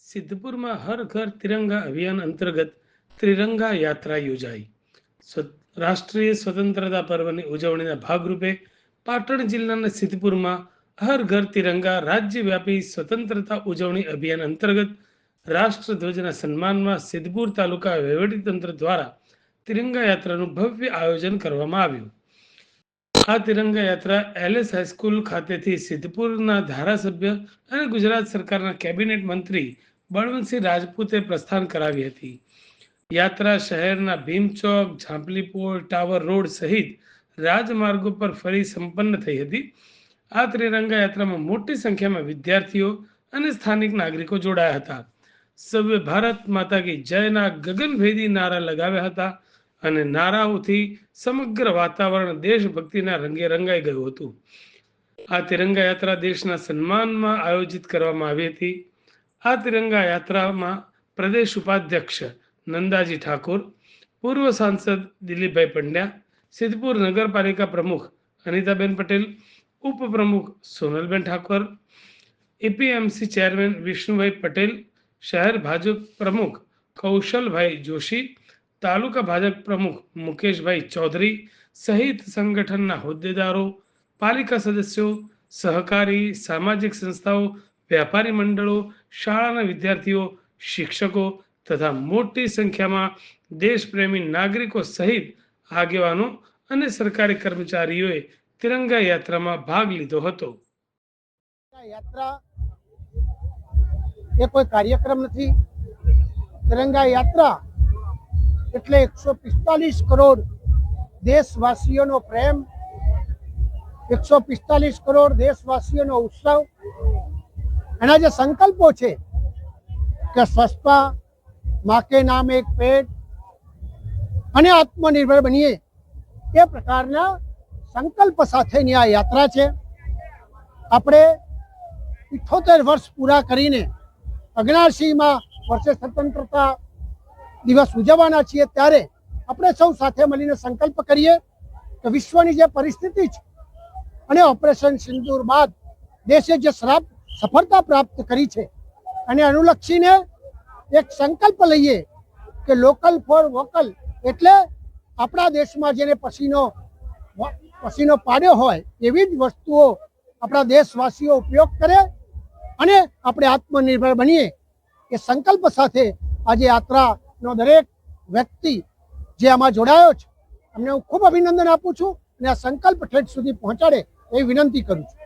સિદ્ધપુર માં હર ઘર તિરંગા અભિયાન અંતર્ગત ત્રિરંગા યાત્રા યોજાઈ. રાષ્ટ્રીય સ્વતંત્રતા પર્વની ઉજવણીના ભાગરૂપે પાટણ જિલ્લાના સિદ્ધપુરમાં હર ઘર તિરંગા રાજ્યવ્યાપી સ્વતંત્રતા ઉજવણી અભિયાન અંતર્ગત રાષ્ટ્રધ્વજના સન્માનમાં સિદ્ધપુર તાલુકા વહીવટીતંત્ર દ્વારા તિરંગા યાત્રાનું ભવ્ય આયોજન કરવામાં આવ્યું. આ તિરંગા યાત્રા એલએસ હાઈસ્કૂલ ખાતેથી સિદ્ધપુરના ધારાસભ્ય અને ગુજરાત સરકારના કેબિનેટ મંત્રી બળવંતસિંહ રાજપૂતે પ્રસ્થાન કરાવી હતી. યાત્રા શહેરના ભીમચોક, ઝાંપલીપોળ, ટાવર રોડ સહિત રાજમાર્ગો પર ફરી સંપન્ન થઈ હતી. આ ત્રિરંગા યાત્રામાં મોટી સંખ્યામાં વિદ્યાર્થીઓ અને સ્થાનિક નાગરિકો જોડાયા હતા. સૌએ ભારત માતા કી જયના ગગનભેદી નારા લગાવ્યા હતા અને નારાઓથી સમગ્ર વાતાવરણ દેશભક્તિના રંગે રંગાઈ ગયું હતું. આ તિરંગા યાત્રા દેશના સન્માનમાં આયોજિત કરવામાં આવી હતી. આ તિરંગા યાત્રામાં પ્રદેશ ઉપાધ્યક્ષ નંદાજી ઠાકોર, પૂર્વ સાંસદ દિલીપભાઈ પંડ્યા, સિદ્ધપુર નગરપાલિકા પ્રમુખ અનિતાબેન પટેલ, ઉપપ્રમુખ સોનલબેન ઠાકોર, એપીએમસી ચેરમેન વિષ્ણુભાઈ પટેલ, શહેર ભાજપ પ્રમુખ કૌશલભાઈ જોશી, તાલુકા ભાજપ પ્રમુખ મુકેશભાઈ ચૌધરી સહિત સંગઠનના હોદ્દેદારો, પાલિકા સદસ્યો, સહકારી સામાજિક સંસ્થાઓ, વ્યાપારી મંડળો, શાળાના વિદ્યાર્થીઓ, શિક્ષકો તથા મોટી સંખ્યામાં દેશપ્રેમી નાગરિકો સહિત આગેવાનો અને સરકારી કર્મચારીઓએ તિરંગા યાત્રામાં ભાગ લીધો હતો. યાત્રા એ કોઈ કાર્યક્રમ નથી. તિરંગા યાત્રા એટલે 145 કરોડ દેશવાસીઓનો પ્રેમ, 145 કરોડ દેશવાસીઓનો ઉત્સવ. એના જે સંકલ્પો છે કે સ્વચ્છતા, માँ के नाम एक पेड़ અને આત્મનિર્ભર બનીએ, એ પ્રકારના સંકલ્પ સાથેની આ યાત્રા છે. આપણે 78 વર્ષ પૂરા કરીને 79માં વર્ષે સ્વતંત્રતા દિવસ ઉજવવાના છીએ. ત્યારે આપણે સૌ સાથે મળીને સંકલ્પ કરીએ કે વિશ્વની જે પરિસ્થિતિ છે અને ઓપરેશન સિંદૂર બાદ દેશે જે સફળતા પ્રાપ્ત કરી છે અને અનુલક્ષીને એક સંકલ્પ લઈએ કે લોકલ ફોર વોકલ, એટલે આપણા દેશમાં જેને પસીનો પાડ્યો હોય એવી જ વસ્તુઓ આપણા દેશવાસીઓ ઉપયોગ કરે અને આપણે આત્મનિર્ભર બનીએ. એ સંકલ્પ સાથે આજે યાત્રાનો દરેક વ્યક્તિ જે આમાં જોડાયો છે અમને હું ખૂબ અભિનંદન આપું છું અને આ સંકલ્પ ઠેઠ સુધી પહોંચાડે એવી વિનંતી કરું છું.